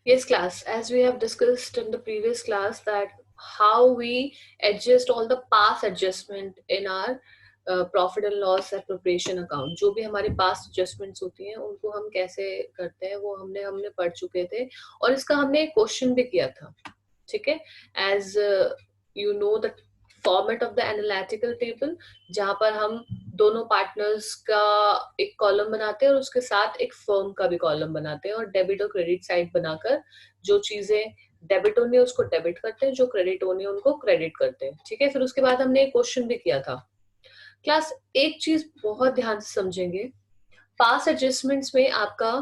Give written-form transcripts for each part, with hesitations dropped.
Yes, class. As we have discussed in the previous class, that how we adjust all the past adjustment in our profit and loss appropriation account, जो भी हमारे पास adjustments होती हैं उनको हम कैसे करते हैं वो हमने हमने पढ़ चुके थे, और इसका हमने एक क्वेश्चन भी किया था. ठीक है. As you know the format of the analytical table, जहां पर हम दोनों पार्टनर्स का एक कॉलम बनाते हैं और उसके साथ एक फर्म का भी कॉलम बनाते हैं, और डेबिट और क्रेडिट साइड बनाकर जो चीजें डेबिट होनी है उसको डेबिट करते हैं, जो क्रेडिट होनी है उनको क्रेडिट करते हैं. ठीक है. फिर उसके बाद हमने एक क्वेश्चन भी किया था. क्लास, एक चीज बहुत ध्यान से समझेंगे. पास्ट एडजस्टमेंट्स में आपका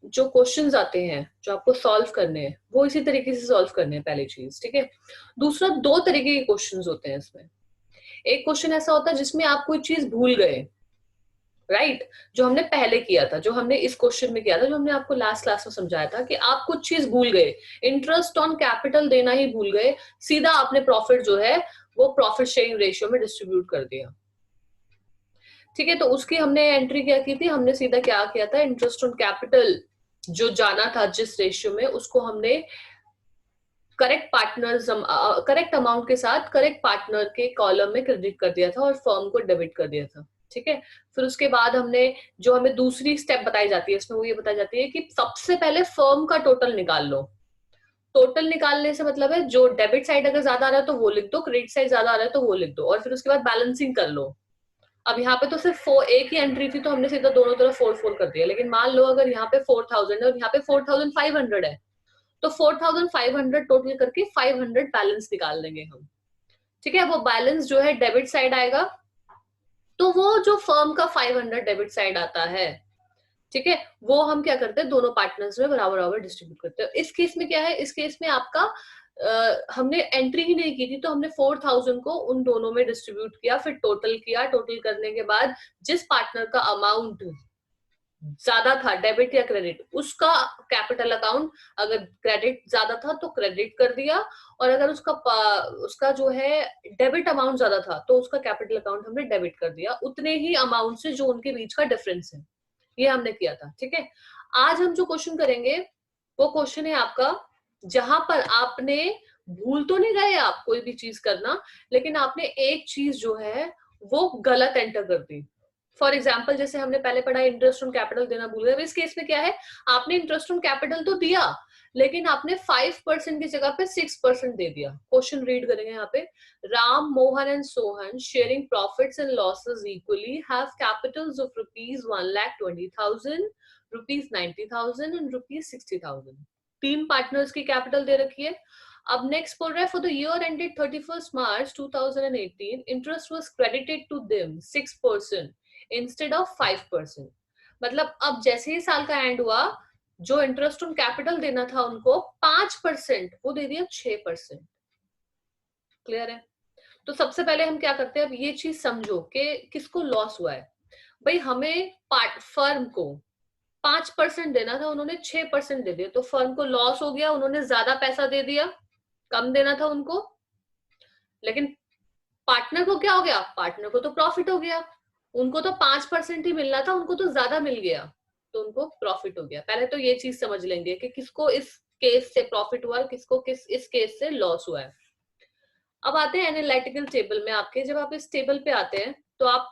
जो क्वेश्चंस आते हैं जो आपको सॉल्व करने हैं वो इसी तरीके से सॉल्व करने हैं, पहली चीज. ठीक है. दूसरा, दो तरीके के क्वेश्चंस होते हैं इसमें. एक क्वेश्चन ऐसा होता है जिसमें आप कोई चीज भूल गए, राइट, जो हमने पहले किया था, जो हमने इस क्वेश्चन में किया था, जो हमने आपको लास्ट क्लास में समझाया था कि आप कुछ चीज भूल गए, इंटरेस्ट ऑन कैपिटल देना ही भूल गए, सीधा आपने प्रॉफिट जो है वो प्रॉफिट शेयरिंग रेशियो में डिस्ट्रीब्यूट कर दिया. ठीक है. तो उसकी हमने एंट्री क्या की थी, हमने सीधा क्या किया था, इंटरेस्ट ऑन कैपिटल जो जाना था जिस रेशियो में, उसको हमने करेक्ट पार्टनर करेक्ट अमाउंट के साथ करेक्ट पार्टनर के कॉलम में क्रेडिट कर दिया था और फर्म को डेबिट कर दिया था. ठीक है. फिर उसके बाद हमने जो हमें दूसरी स्टेप बताई जाती है इसमें, वो ये बताई जाती है कि सबसे पहले फर्म का टोटल निकाल लो. टोटल निकालने से मतलब है जो डेबिट साइड अगर ज्यादा आ रहा है तो वो लिख दो, क्रेडिट साइड ज्यादा आ रहा है तो वो लिख दो, और फिर उसके बाद बैलेंसिंग कर लो. अब यहाँ पे तो सिर्फ एक ही एंट्री थी तो हमने सीधा दोनों तरफ 4 कर दिया, लेकिन मान लो अगर यहाँ पे 4000 है और यहाँ पे 4500 है, तो 4500 टोटल करके 500 बैलेंस निकाल देंगे हम. ठीक है. वो बैलेंस जो है डेबिट साइड आएगा, तो वो जो फर्म का 500 डेबिट साइड आता है, ठीक है, वो हम क्या करते हैं, दोनों पार्टनर्स में बराबर बराबर डिस्ट्रीब्यूट करते हैं. इस केस में क्या है, इस केस में आपका हमने एंट्री ही नहीं की थी, तो हमने 4000 को उन दोनों में डिस्ट्रीब्यूट किया, फिर टोटल किया. टोटल करने के बाद जिस पार्टनर का अमाउंट ज्यादा था, डेबिट या क्रेडिट, उसका कैपिटल अकाउंट, अगर क्रेडिट ज्यादा था तो क्रेडिट कर दिया, और अगर उसका जो है डेबिट अमाउंट ज्यादा था तो उसका कैपिटल अकाउंट हमने डेबिट कर दिया, उतने ही अमाउंट से जो उनके बीच का डिफरेंस है. ये हमने किया था. ठीक है. आज हम जो क्वेश्चन करेंगे वो क्वेश्चन है आपका जहां पर आपने भूल तो नहीं गए आप कोई भी चीज करना, लेकिन आपने एक चीज जो है वो गलत एंटर कर दी. फॉर एग्जाम्पल, जैसे हमने पहले पढ़ा इंटरेस्ट ऑन कैपिटल देना भूल गए. इस केस में क्या है, आपने इंटरेस्ट ऑन कैपिटल तो दिया, लेकिन आपने 5% की जगह पे 6% दे दिया. क्वेश्चन रीड करेंगे यहाँ पे. Ram, Mohan and Sohan sharing profits and losses equally have Capitals of ₹1,20,000, ₹90,000 and ₹60,000. तीन पार्टनर्स की कैपिटल दे रखी है. अब नेक्स्ट बोल रहा है, for the year ended 31st March 2018 interest was credited to them 6% instead of 5%. मतलब अब जैसे ही साल का एंड हुआ, जो इंटरेस्ट ऑन कैपिटल देना था उनको 5%, वो दे दिया 6%. क्लियर है. तो सबसे पहले हम क्या करते हैं, अब ये चीज समझो कि किसको लॉस हुआ है. भाई, हमें फर्म को 5% देना था, उन्होंने 6% दे दिया, तो फर्म को लॉस हो गया, उन्होंने ज्यादा पैसा दे दिया, कम देना था उनको. लेकिन पार्टनर को क्या हो गया, पार्टनर को तो प्रॉफिट हो गया. उनको तो 5% ही मिलना था, उनको तो ज्यादा मिल गया, तो उनको प्रॉफिट हो गया. पहले तो ये चीज समझ लेंगे कि किसको इस केस से प्रॉफिट हुआ है, किसको इस केस से लॉस हुआ है. अब आते हैं एनालिटिकल टेबल में आपके. जब आप इस टेबल पे आते हैं तो आप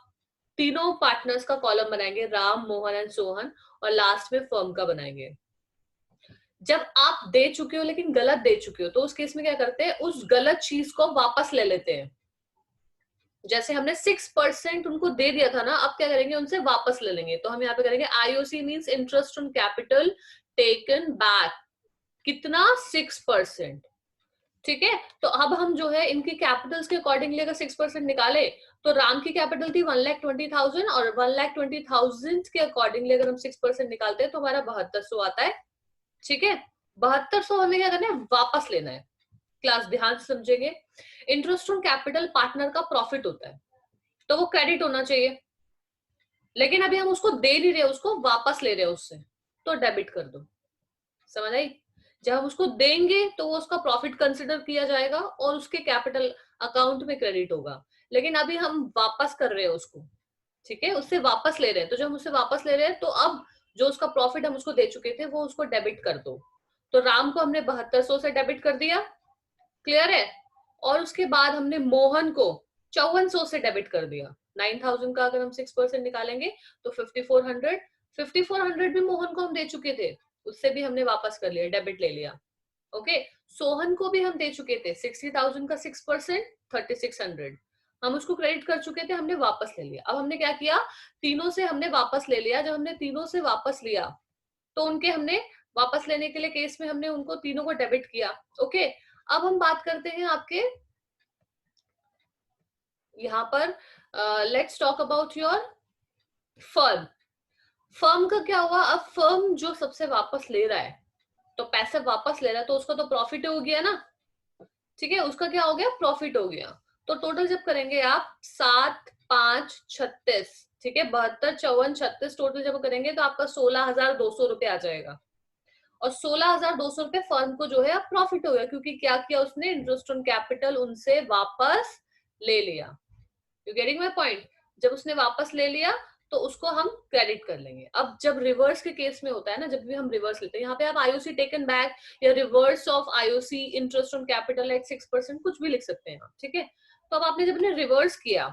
तीनों पार्टनर्स का कॉलम बनाएंगे, राम, मोहन एंड सोहन, और लास्ट में फर्म का बनाएंगे. जब आप दे चुके हो लेकिन गलत दे चुके हो, तो उस केस में क्या करते हैं, उस गलत चीज को वापस ले लेते हैं. जैसे हमने 6% उनको दे दिया था ना, अब क्या करेंगे, उनसे वापस ले लेंगे. तो हम यहाँ पे करेंगे IOC means interest on capital taken back. कितना, 6%. ठीक है. तो अब हम जो है इनकी कैपिटल्स के अकॉर्डिंगली अगर 6% निकाले, तो राम की कैपिटल थी 1,20,000, और 1,20,000 के अकॉर्डिंगली अगर हम 6% निकालते हैं तो हमारा 7200 आता है. ठीक है. 7200 हमें क्या करना है, वापस लेना है. क्लास ध्यान से समझेंगे. इंटरेस्ट ऑन कैपिटल पार्टनर का प्रॉफिट होता है, तो वो क्रेडिट होना चाहिए, लेकिन अभी हम उसको दे नहीं रहे, उसको वापस ले रहे हैं उससे, तो डेबिट कर दो. समझ आई. जब हम उसको देंगे तो वो उसका प्रॉफिट कंसिडर किया जाएगा और उसके कैपिटल अकाउंट में क्रेडिट होगा, लेकिन अभी हम वापस कर रहे हैं उसको. ठीक है. उससे वापस ले रहे हैं, तो जब हम उससे वापस ले रहे हैं तो अब जो उसका प्रॉफिट हम उसको दे चुके थे वो उसको डेबिट कर दो। तो राम को हमने 7200 से डेबिट कर दिया, क्लियर है। और उसके बाद हमने मोहन को 5400 से डेबिट कर दिया। 9000 का अगर हम 6% निकालेंगे तो 5400, 5400 भी मोहन को हम दे चुके थे, उससे भी हमने वापस कर लिया, डेबिट ले लिया। ओके, सोहन को भी हम दे चुके थे 60,000 का 6%, 3600 हम उसको क्रेडिट कर चुके थे, हमने वापस ले लिया। अब हमने क्या किया, तीनों से हमने वापस ले लिया। जब हमने तीनों से वापस लिया तो उनके हमने वापस लेने के लिए केस में हमने उनको तीनों को डेबिट किया। ओके, अब हम बात करते हैं आपके यहाँ पर, let's talk about your firm. Firm का क्या हुआ, अब फर्म जो सबसे वापस ले रहा है, तो पैसे वापस ले रहा है तो उसका तो प्रॉफिट हो गया ना, ठीक है, उसका क्या हो गया, प्रॉफिट हो गया। तो टोटल जब करेंगे आप 7, 5, 36, ठीक है, 72, 54, 36 टोटल जब करेंगे तो आपका 16,200 रुपए आ जाएगा। और 16,200 रुपए फर्म को जो है अब प्रॉफिट हो गया, क्योंकि क्या किया उसने, इंटरेस्ट ऑन कैपिटल उनसे वापस ले लिया। You getting my point. जब उसने वापस ले लिया तो उसको हम क्रेडिट कर लेंगे। अब जब रिवर्स के केस में होता है ना, जब भी हम रिवर्स लेते हैं, यहाँ पे आप आईओसी टेकन बैक या reverse of IOC interest on capital eight 6% कुछ भी लिख सकते हैं आप, ठीक है। तो अब आपने जब ने रिवर्स किया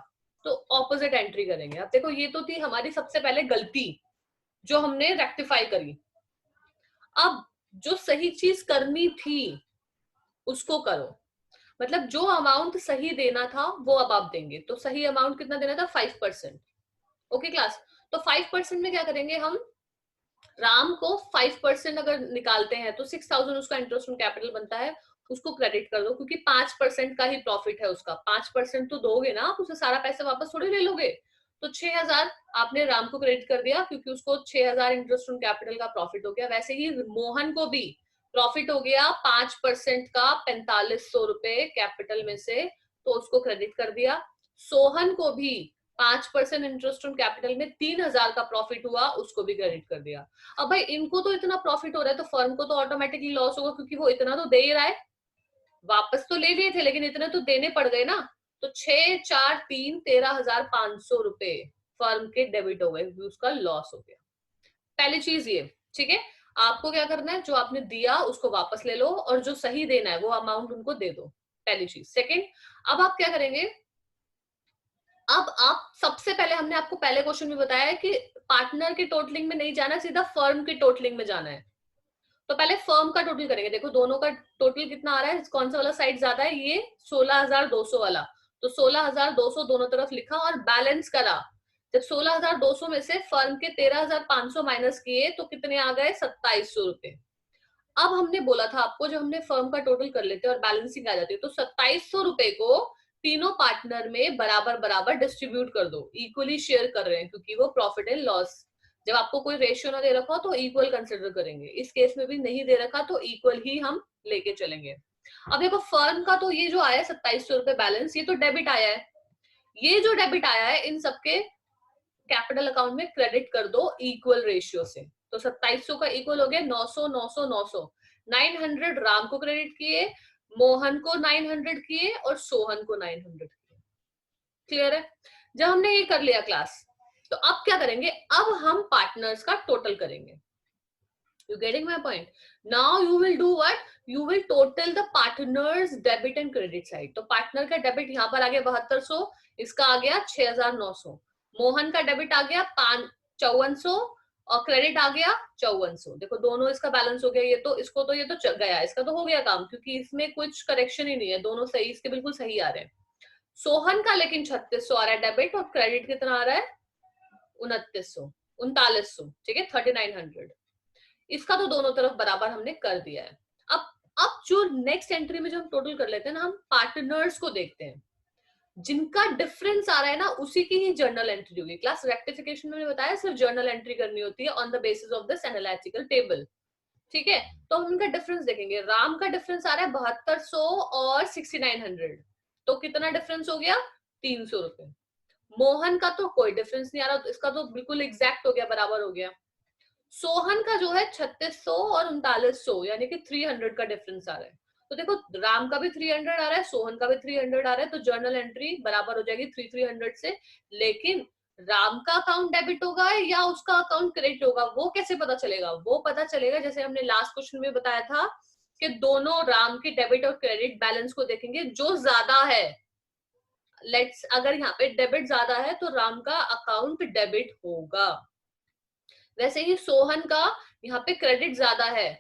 तो ऑपोजिट एंट्री करेंगे। अब देखो ये तो थी हमारी सबसे पहले गलती जो हमने रेक्टिफाई करी। अब जो सही चीज करनी थी उसको करो, मतलब जो अमाउंट सही देना था वो अब आप देंगे। तो सही अमाउंट कितना देना था, 5%। ओके क्लास, तो 5% में क्या करेंगे हम, राम को 5% अगर निकालते हैं तो 6,000 उसका इंटरेस्ट ऑन कैपिटल बनता है, उसको क्रेडिट कर दो, क्योंकि 5% का ही प्रॉफिट है उसका। 5% तो दोगे ना आप, उसे सारा पैसा वापस थोड़ी ले लोगे। तो 6,000 आपने राम को क्रेडिट कर दिया, क्योंकि उसको 6,000 इंटरेस्ट ऑन कैपिटल का प्रॉफिट हो गया। वैसे ही मोहन को भी प्रॉफिट हो गया 5% का 4,500 रुपए कैपिटल में से, तो उसको क्रेडिट कर दिया। सोहन को भी 5% इंटरेस्ट ऑन कैपिटल में 3,000 का प्रॉफिट हुआ, उसको भी क्रेडिट कर दिया। अब भाई इनको तो इतना प्रॉफिट हो रहा है तो फर्म को तो ऑटोमेटिकली लॉस होगा, क्योंकि वो इतना तो दे ही रहा है। वापस तो ले लिए थे लेकिन इतने तो देने पड़ गए ना। तो 6, 4, 3, 13,500 रुपए फर्म के डेबिट हो गए, उसका लॉस हो गया। पहली चीज ये, ठीक है। आपको क्या करना है, जो आपने दिया उसको वापस ले लो और जो सही देना है वो अमाउंट उनको दे दो, पहली चीज। सेकेंड, अब आप क्या करेंगे, अब आप सबसे पहले, हमने आपको पहले क्वेश्चन में बताया है कि पार्टनर के टोटलिंग में नहीं जाना, सीधा फर्म के टोटलिंग में जाना है। तो पहले फर्म का टोटल करेंगे। देखो दोनों का टोटल कितना आ रहा है, कौन सा वाला साइड ज्यादा है, ये 16,200 वाला। तो 16,200 दोनों तरफ लिखा और बैलेंस करा। जब 16,200 में से फर्म के 13,500 माइनस किए तो कितने आ गए, 2,700 रुपए। अब हमने बोला था आपको, जब हमने फर्म का टोटल कर लेते हैं और बैलेंसिंग आ जाती है तो 2,700 रुपए को तीनों पार्टनर में बराबर बराबर डिस्ट्रीब्यूट कर दो, इक्वली शेयर कर रहे हैं, क्योंकि वो प्रॉफिट एंड लॉस। जब आपको कोई रेशियो ना दे रखा हो तो इक्वल कंसिडर करेंगे, इस केस में भी नहीं दे रखा तो इक्वल ही हम लेके चलेंगे। अब देखो फर्म का तो ये जो आया 2,700 रुपए बैलेंस, ये तो डेबिट आया है। ये जो डेबिट आया है इन सबके कैपिटल अकाउंट में क्रेडिट कर दो इक्वल रेशियो से। तो 2,700 का इक्वल हो गया 900, 900, 900। 900 राम को क्रेडिट किए, मोहन को 900 किए और सोहन को 900 किए। क्लियर है। जब हमने ये कर लिया क्लास, तो अब क्या करेंगे, अब हम पार्टनर्स का टोटल करेंगे। You getting my point? Now you will do what? You will total the partners debit and credit side. तो पार्टनर का डेबिट यहाँ पर आ गया 7200, इसका आ गया 6,900। मोहन का डेबिट आ गया 5,5400 और क्रेडिट आ गया 5,400। देखो दोनों इसका बैलेंस हो गया, ये तो इसको तो ये तो चल गया, इसका तो हो गया काम, क्योंकि इसमें कुछ करेक्शन ही नहीं है, दोनों सही, इसके बिल्कुल सही आ रहे हैं। सोहन का लेकिन 3,600 आ रहा है डेबिट और क्रेडिट कितना आ रहा है, 3900, ठीक है, 3,900। इसका तो दोनों तरफ बराबर हमने कर दिया है। अब जो नेक्स्ट एंट्री में जो हम टोटल कर लेते हैं ना, हम पार्टनर्स को देखते हैं, जिनका डिफरेंस आ रहा है ना उसी की ही जर्नल एंट्री होगी। क्लास रेक्टिफिकेशन में बताया सिर्फ जर्नल एंट्री करनी होती है on the basis of this analytical table, ठीक है। तो हम इनका डिफरेंस देखेंगे। राम का डिफरेंस आ रहा है 7,200 और 6,900, तो कितना डिफरेंस हो गया, 300 रुपए। मोहन का तो कोई डिफरेंस नहीं आ रहा, तो इसका तो बिल्कुल एग्जैक्ट हो गया, बराबर हो गया। सोहन का जो है 3,600 और 3,900, यानी कि 300 का डिफरेंस आ रहा है। तो देखो राम का भी 300 आ रहा है, सोहन का भी 300 आ रहा है, तो जर्नल एंट्री बराबर हो जाएगी 300 से। लेकिन राम का अकाउंट डेबिट होगा या उसका अकाउंट क्रेडिट होगा, वो कैसे पता चलेगा? वो पता चलेगा जैसे हमने लास्ट क्वेश्चन में बताया था कि दोनों राम के डेबिट और क्रेडिट बैलेंस को देखेंगे, जो ज्यादा है, लेट्स अगर यहाँ पे डेबिट ज्यादा है तो राम का अकाउंट डेबिट होगा। वैसे ही सोहन का यहाँ पे क्रेडिट ज्यादा है,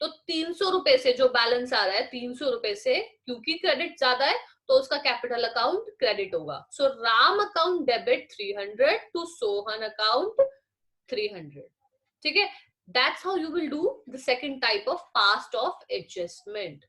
तो 300 रुपए से जो बैलेंस आ रहा है 300 रुपए से, क्योंकि क्रेडिट ज्यादा है तो उसका कैपिटल अकाउंट क्रेडिट होगा। So Ram account debit 300 to Sohan account 300। ठीक है, that's how you will do the second type of past of adjustment.